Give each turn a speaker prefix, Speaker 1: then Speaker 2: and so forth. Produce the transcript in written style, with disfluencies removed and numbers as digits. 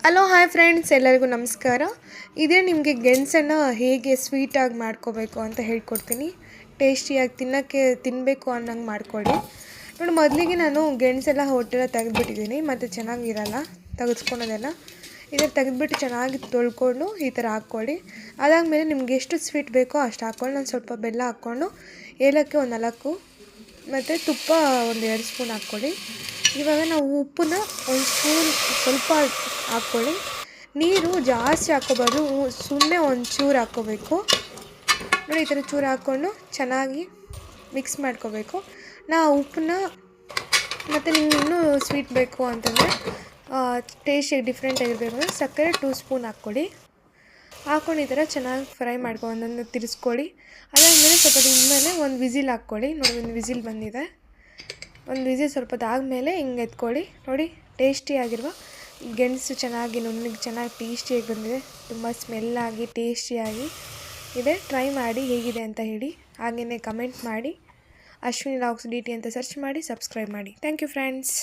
Speaker 1: Hello hi friends, ಎಲ್ಲರಿಗೂ ನಮಸ್ಕಾರ. ಇದೇ ನಿಮಗೆ ಗೆಣಸನ್ನು ಹೇಗೆ ಸ್ವೀಟಾಗಿ ಮಾಡ್ಕೋಬೇಕು ಅಂತ ಹೇಳ್ಕೊಡ್ತೀನಿ. ಟೇಸ್ಟಿಯಾಗಿ ತಿನ್ನಬೇಕು ಅನ್ನಂಗೆ ಮಾಡ್ಕೊಳ್ಳಿ. ನೋಡಿ, ಮೊದಲಿಗೆ ನಾನು ಗೆಣಸೆಲ್ಲ ಹೊಟ್ಟೆಲ್ಲ ತೆಗೆದುಬಿಟ್ಟಿದ್ದೀನಿ, ಮತ್ತು ಚೆನ್ನಾಗಿರಲ್ಲ ತೆಗೆದುಕೊಳೋದೆಲ್ಲ. ಇದನ್ನು ತೆಗೆದುಬಿಟ್ಟು ಚೆನ್ನಾಗಿ ತೊಳ್ಕೊಂಡು ಈ ಥರ ಹಾಕ್ಕೊಳ್ಳಿ. ಅದಾದಮೇಲೆ ನಿಮ್ಗೆ ಎಷ್ಟು ಸ್ವೀಟ್ ಬೇಕೋ ಅಷ್ಟು ಹಾಕ್ಕೊಂಡು, ನಾನು ಸ್ವಲ್ಪ ಬೆಲ್ಲ ಹಾಕ್ಕೊಂಡು, ಏಲಕ್ಕಿ ಒಂದು 4 ಮತ್ತು ತುಪ್ಪ ಒಂದು 2 ಸ್ಪೂನ್ ಹಾಕ್ಕೊಳ್ಳಿ. ಇವಾಗ ನಾವು ಉಪ್ಪನ್ನ ಒಂದು ಸ್ಪೂನ್ ಸ್ವಲ್ಪ ಹಾಕ್ಕೊಳ್ಳಿ. ನೀರು ಜಾಸ್ತಿ ಹಾಕ್ಕೋಬಾರ್ದು, ಸುಮ್ಮನೆ ಒಂದು ಚೂರು ಹಾಕ್ಕೋಬೇಕು. ನೋಡಿ, ಈ ಥರ ಚೂರು ಹಾಕ್ಕೊಂಡು ಚೆನ್ನಾಗಿ ಮಿಕ್ಸ್ ಮಾಡ್ಕೋಬೇಕು. ಉಪ್ಪನ್ನ ಮತ್ತು ನಿಮ್ಗೆ ಇನ್ನೂ ಸ್ವೀಟ್ ಬೇಕು ಅಂತಂದರೆ ಟೇಸ್ಟಿಗೆ ಡಿಫ್ರೆಂಟಾಗಿರಬೇಕು ಅಂದರೆ ಸಕ್ಕರೆ 2 ಸ್ಪೂನ್ ಹಾಕ್ಕೊಳ್ಳಿ. ಹಾಕ್ಕೊಂಡು ಈ ಥರ ಚೆನ್ನಾಗಿ ಫ್ರೈ ಮಾಡ್ಕೊಂಡು ಒಂದೊಂದು ತಿರ್ಸ್ಕೊಳ್ಳಿ. ಅದಾದಮೇಲೆ ಸ್ವಲ್ಪ ಇದ್ಮೇಲೆ ಒಂದು ವಿಸಿಲ್ ಹಾಕ್ಕೊಳ್ಳಿ. ನೋಡಿ, ಒಂದು ವಿಸಿಲ್ ಬಂದಿದೆ. ಒಂದು ವಿಸಿಲ್ ಸ್ವಲ್ಪ ಆದಮೇಲೆ ಹಿಂಗೆ ಎತ್ಕೊಳ್ಳಿ. ನೋಡಿ, ಟೇಸ್ಟಿಯಾಗಿರುವ ಗೆಣಸು ಚೆನ್ನಾಗಿ ನುಣ್ಣಗೆ ಚೆನ್ನಾಗಿ ಟೇಸ್ಟಿಯಾಗಿ ಬಂದಿದೆ. ತುಂಬ ಸ್ಮೆಲ್ಲಾಗಿ ಟೇಸ್ಟಿಯಾಗಿ ಇದೆ. ಟ್ರೈ ಮಾಡಿ ಹೇಗಿದೆ ಅಂತ ಹೇಳಿ. ಹಾಗೆಯೇ ಕಮೆಂಟ್ ಮಾಡಿ. ಅಶ್ವಿನಿ ಲಾಗ್ಸ್ DT ಅಂತ ಸರ್ಚ್ ಮಾಡಿ ಸಬ್ಸ್ಕ್ರೈಬ್ ಮಾಡಿ. Thank you friends.